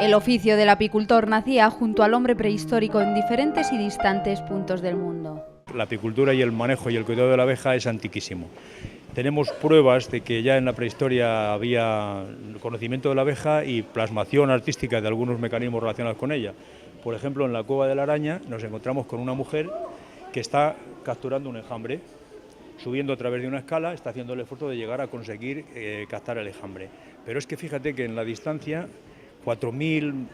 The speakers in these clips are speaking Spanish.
El oficio del apicultor nacía junto al hombre prehistórico en diferentes y distantes puntos del mundo. La apicultura y el manejo y el cuidado de la abeja es antiquísimo. Tenemos pruebas de que ya en la prehistoria había conocimiento de la abeja y plasmación artística de algunos mecanismos relacionados con ella. Por ejemplo, en la cueva de la araña nos encontramos con una mujer que está capturando un enjambre, subiendo a través de una escala, está haciendo el esfuerzo de llegar a conseguir captar el enjambre. Pero es que fíjate que en la distancia, 4.000,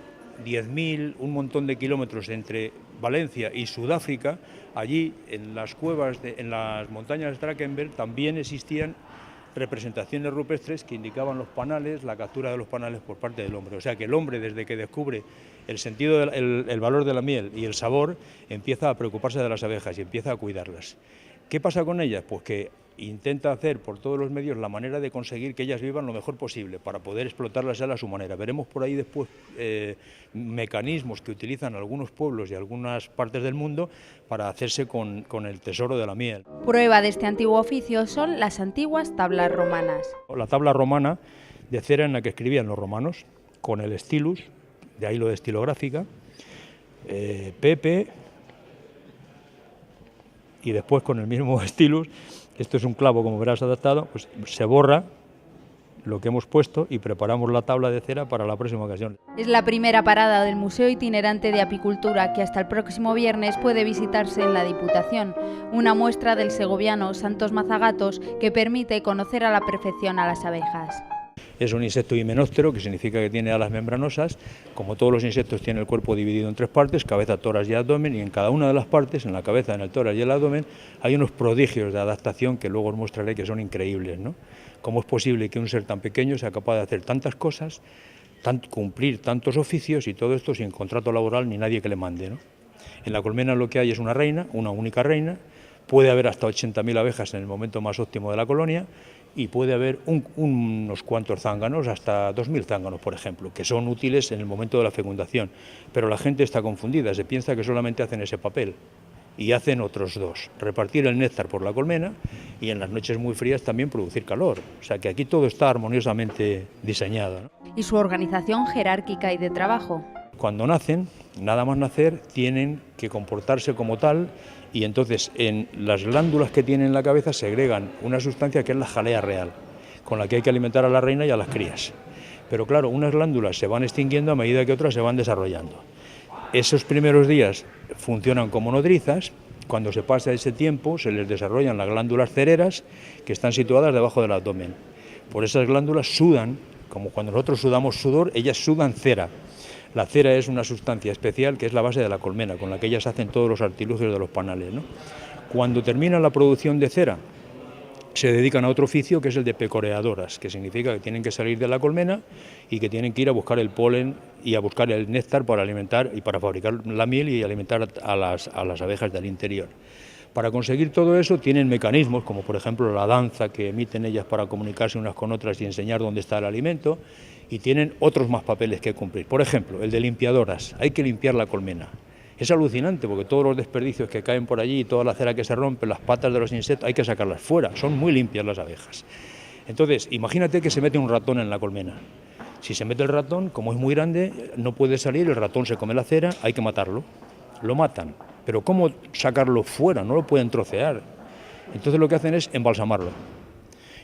10.000, un montón de kilómetros entre Valencia y Sudáfrica, allí en las cuevas, en las montañas de Drakensberg, también existían representaciones rupestres que indicaban los panales, la captura de los panales por parte del hombre. O sea que el hombre, desde que descubre el sentido, el valor de la miel y el sabor, empieza a preocuparse de las abejas y empieza a cuidarlas. ¿Qué pasa con ellas? Pues que intenta hacer por todos los medios la manera de conseguir que ellas vivan lo mejor posible para poder explotarlas a su manera. Veremos por ahí después mecanismos que utilizan algunos pueblos y algunas partes del mundo para hacerse con el tesoro de la miel. Prueba de este antiguo oficio son las antiguas tablas romanas. La tabla romana de cera en la que escribían los romanos, con el stylus, de ahí lo de estilográfica, Pepe, y después con el mismo stylus, esto es un clavo como verás adaptado, pues se borra lo que hemos puesto y preparamos la tabla de cera para la próxima ocasión. Es la primera parada del Museo Itinerante de Apicultura que hasta el próximo viernes puede visitarse en la Diputación, una muestra del segoviano Santos Mazagatos que permite conocer a la perfección a las abejas. Es un insecto himenóptero, que significa que tiene alas membranosas. Como todos los insectos, tiene el cuerpo dividido en tres partes, cabeza, tórax y abdomen, y en cada una de las partes, en la cabeza, en el tórax y el abdomen, hay unos prodigios de adaptación que luego os mostraré que son increíbles, ¿no? ¿Cómo es posible que un ser tan pequeño sea capaz de hacer tantas cosas, cumplir tantos oficios y todo esto sin contrato laboral ni nadie que le mande, ¿no? En la colmena lo que hay es una reina, una única reina, puede haber hasta 80.000 abejas en el momento más óptimo de la colonia, y puede haber unos cuantos zánganos, hasta 2.000 zánganos, por ejemplo, que son útiles en el momento de la fecundación. Pero la gente está confundida, se piensa que solamente hacen ese papel, y hacen otros dos: repartir el néctar por la colmena y en las noches muy frías también producir calor. O sea que aquí todo está armoniosamente diseñado, ¿no? Y su organización jerárquica y de trabajo. Cuando nacen, nada más nacer, tienen que comportarse como tal, y entonces en las glándulas que tienen en la cabeza segregan una sustancia que es la jalea real, con la que hay que alimentar a la reina y a las crías. Pero claro, unas glándulas se van extinguiendo a medida que otras se van desarrollando. Esos primeros días funcionan como nodrizas. Cuando se pasa ese tiempo se les desarrollan las glándulas cereras, que están situadas debajo del abdomen. Por esas glándulas sudan, como cuando nosotros sudamos sudor, ellas sudan cera. La cera es una sustancia especial que es la base de la colmena, con la que ellas hacen todos los artilugios de los panales, ¿no? Cuando termina la producción de cera, se dedican a otro oficio que es el de pecoreadoras, que significa que tienen que salir de la colmena y que tienen que ir a buscar el polen y a buscar el néctar para alimentar y para fabricar la miel y alimentar a las abejas del interior. Para conseguir todo eso tienen mecanismos, como por ejemplo la danza que emiten ellas para comunicarse unas con otras y enseñar dónde está el alimento, y tienen otros más papeles que cumplir. Por ejemplo, el de limpiadoras, hay que limpiar la colmena. Es alucinante porque todos los desperdicios que caen por allí, toda la cera que se rompe, las patas de los insectos, hay que sacarlas fuera, son muy limpias las abejas. Entonces, imagínate que se mete un ratón en la colmena. Si se mete el ratón, como es muy grande, no puede salir, el ratón se come la cera, hay que matarlo. Lo matan, pero ¿cómo sacarlo fuera? No lo pueden trocear. Entonces lo que hacen es embalsamarlo,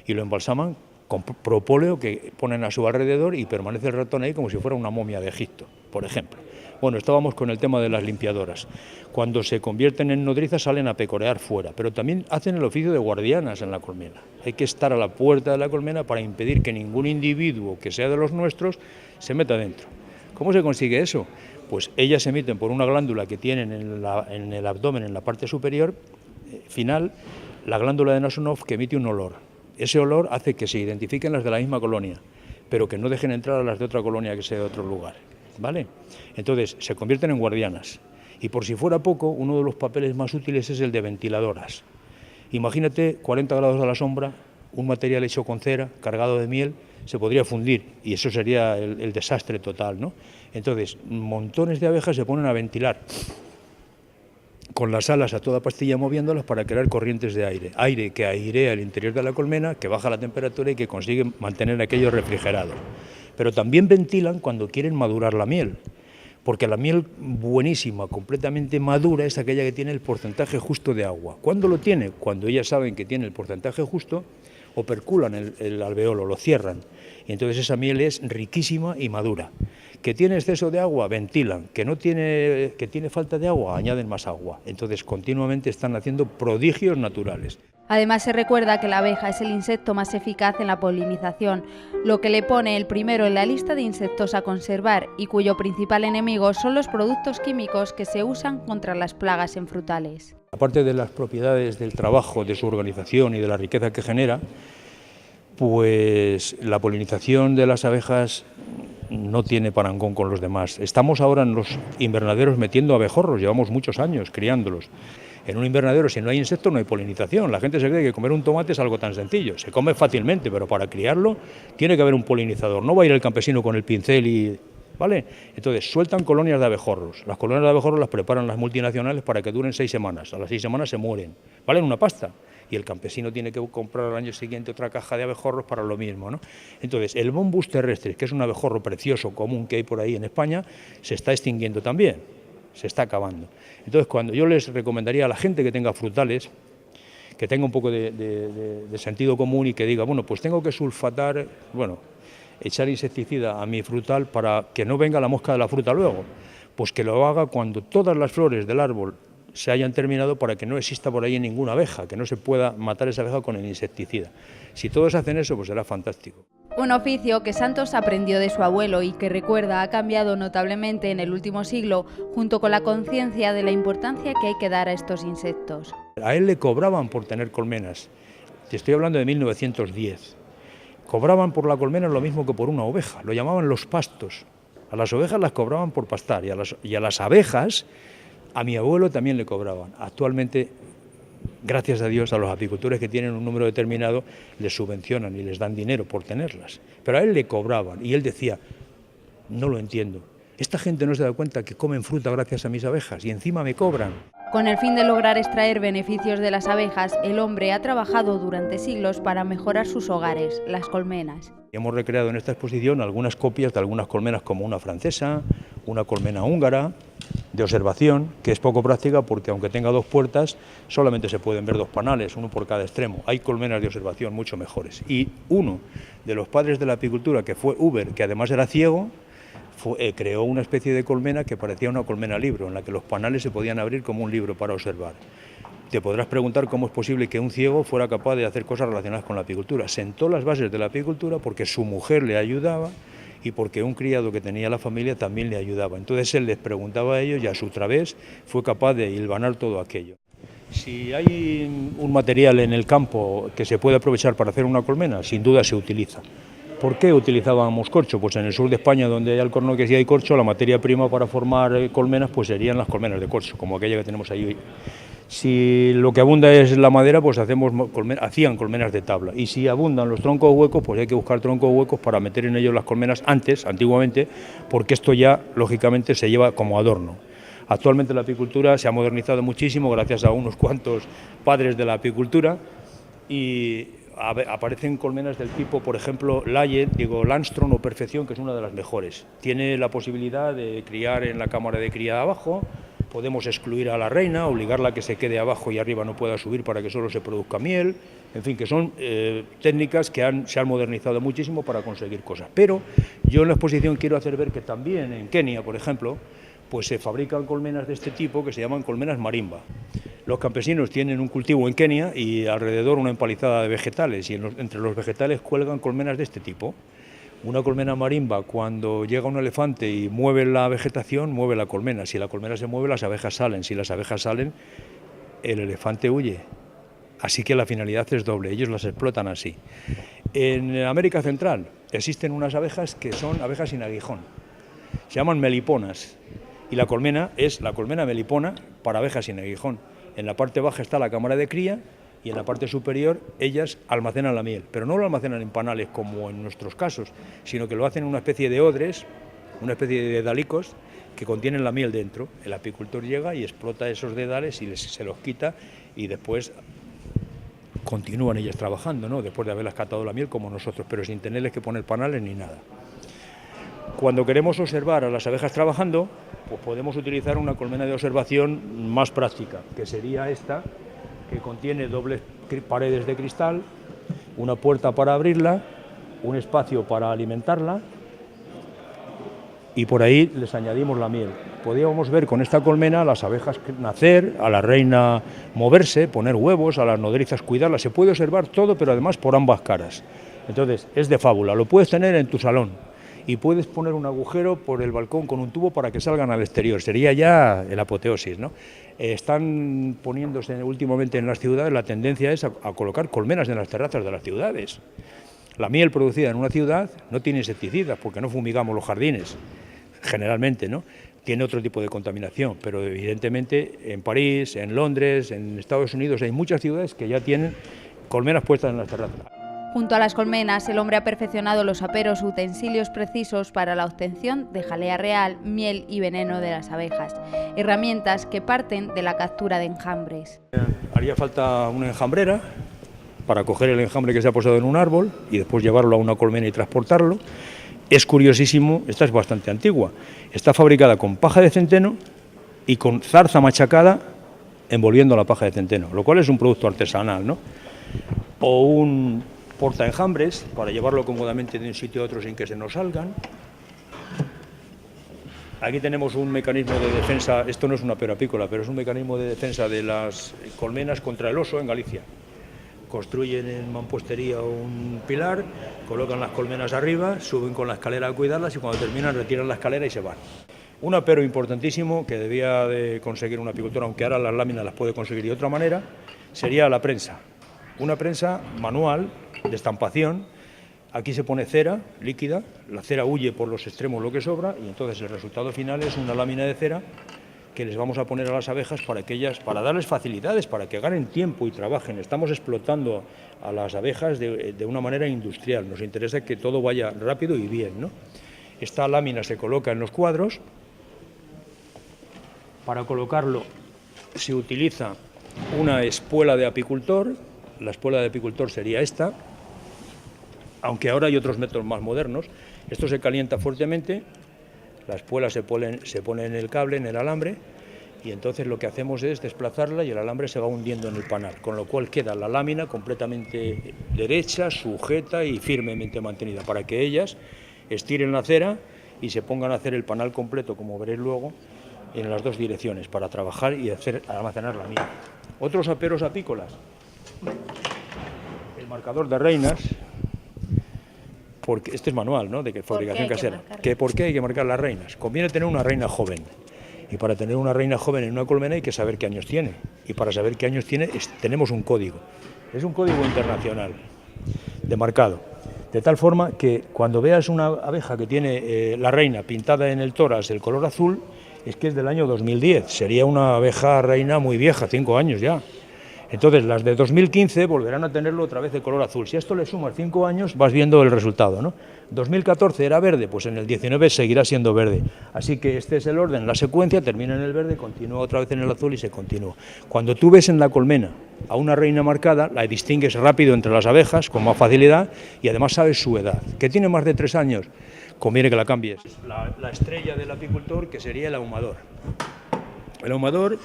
y lo embalsaman con propóleo que ponen a su alrededor y permanece el ratón ahí como si fuera una momia de Egipto, por ejemplo. Bueno, estábamos con el tema de las limpiadoras. Cuando se convierten en nodrizas salen a pecorear fuera, pero también hacen el oficio de guardianas en la colmena. Hay que estar a la puerta de la colmena para impedir que ningún individuo que sea de los nuestros se meta dentro. ¿Cómo se consigue eso? Pues ellas emiten por una glándula que tienen en el abdomen, en la parte superior final, la glándula de Nasonov, que emite un olor. Ese olor hace que se identifiquen las de la misma colonia, pero que no dejen entrar a las de otra colonia que sea de otro lugar, ¿vale? Entonces se convierten en guardianas. Y por si fuera poco, uno de los papeles más útiles es el de ventiladoras. Imagínate 40 grados a la sombra, un material hecho con cera, cargado de miel, se podría fundir y eso sería el desastre total, ¿no? Entonces, montones de abejas se ponen a ventilar con las alas a toda pastilla moviéndolas para crear corrientes de aire que airea el interior de la colmena, que baja la temperatura y que consigue mantener aquello refrigerado. pero también ventilan cuando quieren madurar la miel, porque la miel buenísima, completamente madura, es aquella que tiene el porcentaje justo de agua. ¿Cuándo lo tiene? Cuando ellas saben que tiene el porcentaje justo, operculan el alveolo, lo cierran, y entonces esa miel es riquísima y madura. Que tiene exceso de agua, ventilan, que tiene falta de agua, añaden más agua. Entonces continuamente están haciendo prodigios naturales. Además, se recuerda que la abeja es el insecto más eficaz en la polinización, lo que le pone el primero en la lista de insectos a conservar y cuyo principal enemigo son los productos químicos que se usan contra las plagas en frutales. Aparte de las propiedades del trabajo, de su organización y de la riqueza que genera, pues la polinización de las abejas no tiene parangón con los demás. Estamos ahora en los invernaderos metiendo abejorros, llevamos muchos años criándolos. En un invernadero, si no hay insectos, no hay polinización. La gente se cree que comer un tomate es algo tan sencillo. Se come fácilmente, pero para criarlo tiene que haber un polinizador. No va a ir el campesino con el pincel y... ¿vale? Entonces, sueltan colonias de abejorros. Las colonias de abejorros las preparan las multinacionales para que duren 6 semanas. A las 6 semanas se mueren. Valen una pasta. Y el campesino tiene que comprar al año siguiente otra caja de abejorros para lo mismo, ¿no? Entonces, el Bombus terrestre, que es un abejorro precioso, común que hay por ahí en España, se está extinguiendo también. Se está acabando. Entonces, cuando yo les recomendaría a la gente que tenga frutales, que tenga un poco de sentido común y que diga, bueno, pues tengo que sulfatar, echar insecticida a mi frutal para que no venga la mosca de la fruta luego, pues que lo haga cuando todas las flores del árbol se hayan terminado para que no exista por ahí ninguna abeja, que no se pueda matar esa abeja con el insecticida. Si todos hacen eso, pues será fantástico. Un oficio que Santos aprendió de su abuelo y que recuerda ha cambiado notablemente en el último siglo, junto con la conciencia de la importancia que hay que dar a estos insectos. A él le cobraban por tener colmenas. Te estoy hablando de 1910. Cobraban por la colmena lo mismo que por una oveja, lo llamaban los pastos. A las ovejas las cobraban por pastar y a las abejas, a mi abuelo también le cobraban. Actualmente, gracias a Dios, a los apicultores que tienen un número determinado les subvencionan y les dan dinero por tenerlas. Pero a él le cobraban y él decía, no lo entiendo, esta gente no se da cuenta que comen fruta gracias a mis abejas y encima me cobran. Con el fin de lograr extraer beneficios de las abejas, el hombre ha trabajado durante siglos para mejorar sus hogares, las colmenas. Hemos recreado en esta exposición algunas copias de algunas colmenas como una francesa, una colmena húngara, de observación, que es poco práctica porque aunque tenga 2 puertas, solamente se pueden ver 2 panales, uno por cada extremo. Hay colmenas de observación mucho mejores. Y uno de los padres de la apicultura, que fue Huber, que además era ciego, creó una especie de colmena que parecía una colmena libro, en la que los panales se podían abrir como un libro para observar. Te podrás preguntar cómo es posible que un ciego fuera capaz de hacer cosas relacionadas con la apicultura. Sentó las bases de la apicultura porque su mujer le ayudaba y porque un criado que tenía la familia también le ayudaba. Entonces él les preguntaba a ellos y a su través fue capaz de hilvanar todo aquello. Si hay un material en el campo que se puede aprovechar para hacer una colmena, sin duda se utiliza. ¿Por qué utilizábamos corcho? Pues en el sur de España, donde hay alcornoques y hay corcho, la materia prima para formar colmenas pues serían las colmenas de corcho, como aquella que tenemos ahí hoy. Si lo que abunda es la madera, pues hacían colmenas de tabla. Y si abundan los troncos huecos, pues hay que buscar troncos huecos para meter en ellos las colmenas antiguamente, porque esto ya, lógicamente, se lleva como adorno. Actualmente la apicultura se ha modernizado muchísimo gracias a unos cuantos padres de la apicultura y aparecen colmenas del tipo, por ejemplo, Landstrom o Perfección, que es una de las mejores. Tiene la posibilidad de criar en la cámara de cría de abajo. Podemos excluir a la reina, obligarla a que se quede abajo y arriba no pueda subir para que solo se produzca miel, en fin, que son técnicas que se han modernizado muchísimo para conseguir cosas. Pero yo en la exposición quiero hacer ver que también en Kenia, por ejemplo, pues se fabrican colmenas de este tipo que se llaman colmenas marimba. Los campesinos tienen un cultivo en Kenia y alrededor una empalizada de vegetales y entre los vegetales cuelgan colmenas de este tipo. Una colmena marimba, cuando llega un elefante y mueve la vegetación, mueve la colmena. Si la colmena se mueve, las abejas salen. Si las abejas salen, el elefante huye. Así que la finalidad es doble, ellos las explotan así. En América Central existen unas abejas que son abejas sin aguijón. Se llaman meliponas. Y la colmena es la colmena melipona para abejas sin aguijón. En la parte baja está la cámara de cría y en la parte superior ellas almacenan la miel, pero no lo almacenan en panales como en nuestros casos, sino que lo hacen en una especie de odres, una especie de dedalicos que contienen la miel dentro. El apicultor llega y explota esos dedales y se los quita y después continúan ellas trabajando, ¿no? Después de haberlas catado la miel como nosotros, pero sin tenerles que poner panales ni nada. Cuando queremos observar a las abejas trabajando, pues podemos utilizar una colmena de observación más práctica, que sería esta, que contiene dobles paredes de cristal, una puerta para abrirla, un espacio para alimentarla, y por ahí les añadimos la miel. Podíamos ver con esta colmena a las abejas nacer, a la reina moverse, poner huevos, a las nodrizas cuidarlas. Se puede observar todo, pero además por ambas caras. Entonces, es de fábula. Lo puedes tener en tu salón y puedes poner un agujero por el balcón con un tubo para que salgan al exterior. Sería ya el apoteosis, ¿no? Están poniéndose últimamente en las ciudades, la tendencia es a colocar colmenas en las terrazas de las ciudades. La miel producida en una ciudad no tiene insecticidas porque no fumigamos los jardines, generalmente, ¿no? Tiene otro tipo de contaminación, pero evidentemente en París, en Londres, en Estados Unidos hay muchas ciudades que ya tienen colmenas puestas en las terrazas. Junto a las colmenas, el hombre ha perfeccionado los aperos utensilios precisos para la obtención de jalea real, miel y veneno de las abejas, herramientas que parten de la captura de enjambres. Haría falta una enjambrera para coger el enjambre que se ha posado en un árbol y después llevarlo a una colmena y transportarlo. Es curiosísimo, esta es bastante antigua, está fabricada con paja de centeno y con zarza machacada envolviendo la paja de centeno, lo cual es un producto artesanal, ¿no? O un portaenjambres para llevarlo cómodamente de un sitio a otro sin que se nos salgan. Aquí tenemos un mecanismo de defensa, esto no es una apero apícola, pero es un mecanismo de defensa de las colmenas contra el oso en Galicia. Construyen en mampostería un pilar, colocan las colmenas arriba, suben con la escalera a cuidarlas y cuando terminan retiran la escalera y se van. Un apero importantísimo que debía de conseguir un apicultor, aunque ahora las láminas las puede conseguir de otra manera, sería la prensa. Una prensa manual de estampación. Aquí se pone cera líquida, la cera huye por los extremos lo que sobra y entonces el resultado final es una lámina de cera que les vamos a poner a las abejas para darles facilidades, para que ganen tiempo y trabajen. Estamos explotando a las abejas de una manera industrial, nos interesa que todo vaya rápido y bien, ¿no? Esta lámina se coloca en los cuadros. Para colocarlo se utiliza una espuela de apicultor, la espuela de apicultor sería esta, aunque ahora hay otros métodos más modernos. Esto se calienta fuertemente, la espuela se pone en el cable, en el alambre, y entonces lo que hacemos es desplazarla y el alambre se va hundiendo en el panal, con lo cual queda la lámina completamente derecha, sujeta y firmemente mantenida, para que ellas estiren la cera y se pongan a hacer el panal completo, como veréis luego, en las dos direcciones, para trabajar y almacenar la miel. Otros aperos apícolas. El marcador de reinas, porque este es manual, ¿no?, de fabricación casera. ¿Por qué hay que marcar las reinas? Conviene tener una reina joven. Y para tener una reina joven en una colmena hay que saber qué años tiene. Y para saber qué años tiene tenemos un código. Es un código internacional de marcado. De tal forma que cuando veas una abeja que tiene la reina pintada en el tórax el color azul, es que es del año 2010. Sería una abeja reina muy vieja, 5 años ya. Entonces las de 2015 volverán a tenerlo otra vez de color azul. Si a esto le sumas 5 años, vas viendo el resultado, ¿no? 2014 era verde, pues en el 19 seguirá siendo verde. Así que este es el orden, la secuencia, termina en el verde, continúa otra vez en el azul y se continúa. Cuando tú ves en la colmena a una reina marcada, la distingues rápido entre las abejas, con más facilidad, y además sabes su edad. ¿Que tiene más de 3 años? Conviene que la cambies. La estrella del apicultor, que sería el ahumador. El ahumador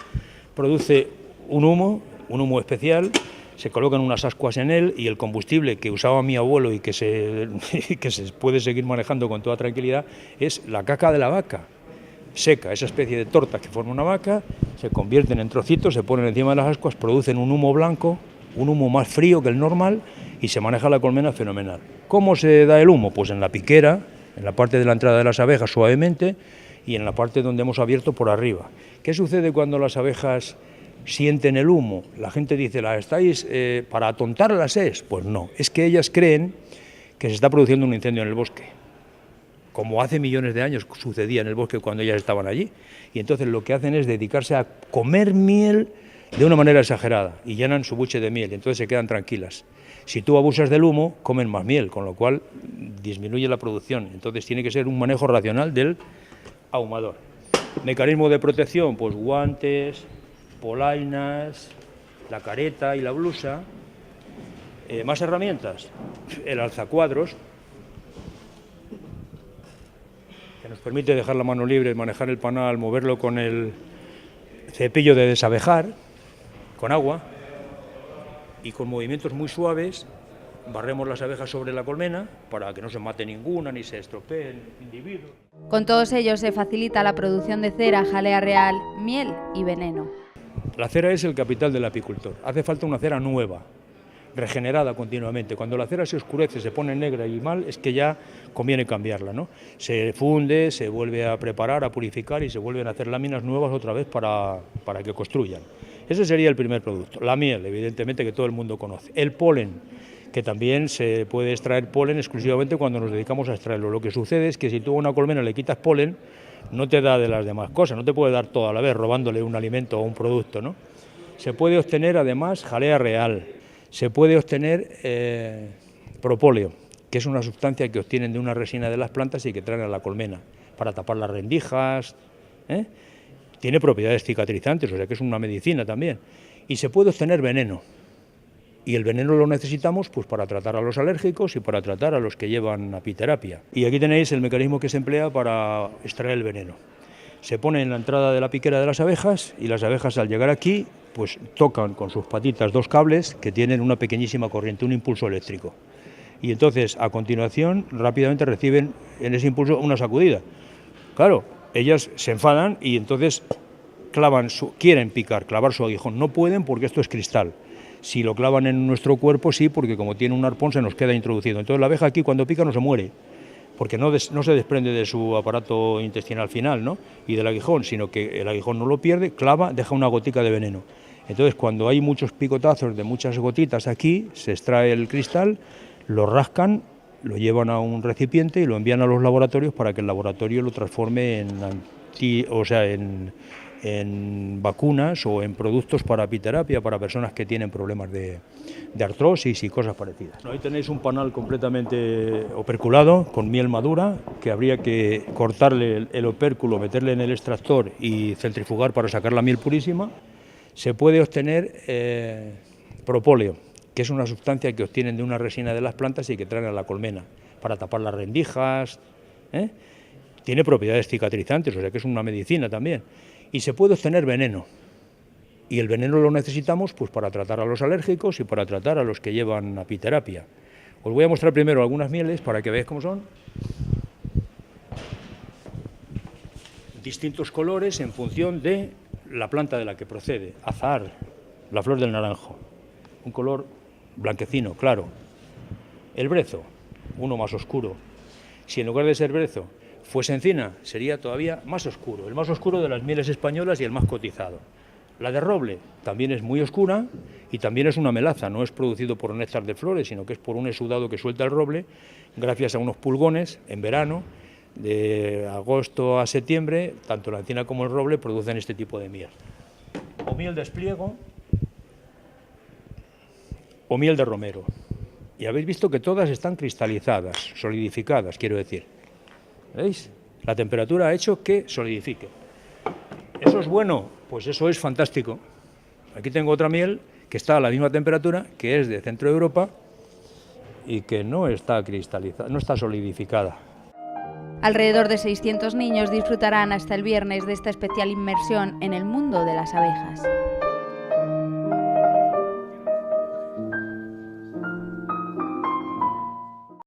produce un humo especial, se colocan unas ascuas en él y el combustible que usaba mi abuelo y que se puede seguir manejando con toda tranquilidad es la caca de la vaca seca, esa especie de torta que forma una vaca, se convierten en trocitos, se ponen encima de las ascuas, producen un humo blanco, un humo más frío que el normal y se maneja la colmena fenomenal. ¿Cómo se da el humo? Pues en la piquera, en la parte de la entrada de las abejas suavemente y en la parte donde hemos abierto por arriba. ¿Qué sucede cuando las abejas sienten el humo? La gente dice, ¿la estáis para atontarlas es? Pues no, es que ellas creen que se está produciendo un incendio en el bosque, como hace millones de años sucedía en el bosque cuando ellas estaban allí, y entonces lo que hacen es dedicarse a comer miel de una manera exagerada y llenan su buche de miel, y entonces se quedan tranquilas. Si tú abusas del humo, comen más miel, con lo cual disminuye la producción, entonces tiene que ser un manejo racional del ahumador. Mecanismo de protección, pues guantes, polainas, la careta y la blusa. Más herramientas, el alzacuadros. que nos permite dejar la mano libre, manejar el panal, moverlo con el cepillo de desabejar, con agua, y con movimientos muy suaves barremos las abejas sobre la colmena para que no se mate ninguna ni se estropee el individuo. Con todos ellos se facilita la producción de cera, jalea real, miel y veneno. La cera es el capital del apicultor. Hace falta una cera nueva, regenerada continuamente. Cuando la cera se oscurece, se pone negra y mal, es que ya conviene cambiarla, ¿no? Se funde, se vuelve a preparar, a purificar y se vuelven a hacer láminas nuevas otra vez para que construyan. Ese sería el primer producto. La miel, evidentemente, que todo el mundo conoce. El polen, que también se puede extraer polen exclusivamente cuando nos dedicamos a extraerlo. Lo que sucede es que si tú a una colmena le quitas polen, no te da de las demás cosas, no te puede dar todo a la vez, robándole un alimento o un producto, ¿no? Se puede obtener además jalea real, se puede obtener propóleo, que es una sustancia que obtienen de una resina de las plantas y que traen a la colmena para tapar las rendijas, ¿eh? Tiene propiedades cicatrizantes, o sea que es una medicina también. Y se puede obtener veneno. Y el veneno lo necesitamos pues para tratar a los alérgicos y para tratar a los que llevan apiterapia. Y aquí tenéis el mecanismo que se emplea para extraer el veneno. Se pone en la entrada de la piquera de las abejas y las abejas al llegar aquí pues tocan con sus patitas dos cables que tienen una pequeñísima corriente, un impulso eléctrico. Y entonces a continuación rápidamente reciben en ese impulso una sacudida. Claro, ellas se enfadan y entonces quieren clavar su aguijón. No pueden porque esto es cristal. Si lo clavan en nuestro cuerpo, sí, porque como tiene un arpón se nos queda introducido. Entonces la abeja aquí cuando pica no se muere, porque no se desprende de su aparato intestinal final, ¿no? Y del aguijón, sino que el aguijón no lo pierde, clava, deja una gotica de veneno. Entonces cuando hay muchos picotazos de muchas gotitas aquí, se extrae el cristal, lo rascan, lo llevan a un recipiente y lo envían a los laboratorios para que el laboratorio lo transforme en vacunas o en productos para apiterapia para personas que tienen problemas de artrosis y cosas parecidas. Ahí tenéis un panal completamente operculado con miel madura que habría que cortarle el opérculo, meterle en el extractor y centrifugar para sacar la miel purísima. Se puede obtener propóleo, que es una sustancia que obtienen de una resina de las plantas y que traen a la colmena para tapar las rendijas, ¿eh? Tiene propiedades cicatrizantes, o sea que es una medicina también. Y se puede obtener veneno, y el veneno lo necesitamos pues para tratar a los alérgicos y para tratar a los que llevan apiterapia. Os voy a mostrar primero algunas mieles para que veáis cómo son. Distintos colores en función de la planta de la que procede. Azahar, la flor del naranjo, un color blanquecino, claro. El brezo, uno más oscuro. Si en lugar de ser brezo fuese encina, sería todavía más oscuro, el más oscuro de las mieles españolas y el más cotizado. La de roble también es muy oscura y también es una melaza, no es producido por néctar de flores, sino que es por un exudado que suelta el roble, gracias a unos pulgones en verano, de agosto a septiembre, tanto la encina como el roble producen este tipo de miel. O miel de espliego, o miel de romero. Y habéis visto que todas están cristalizadas, solidificadas, quiero decir. ¿Veis? La temperatura ha hecho que solidifique. ¿Eso es bueno? Pues eso es fantástico. Aquí tengo otra miel que está a la misma temperatura, que es de Centro Europa y que no está cristalizada, no está solidificada. Alrededor de 600 niños disfrutarán hasta el viernes de esta especial inmersión en el mundo de las abejas.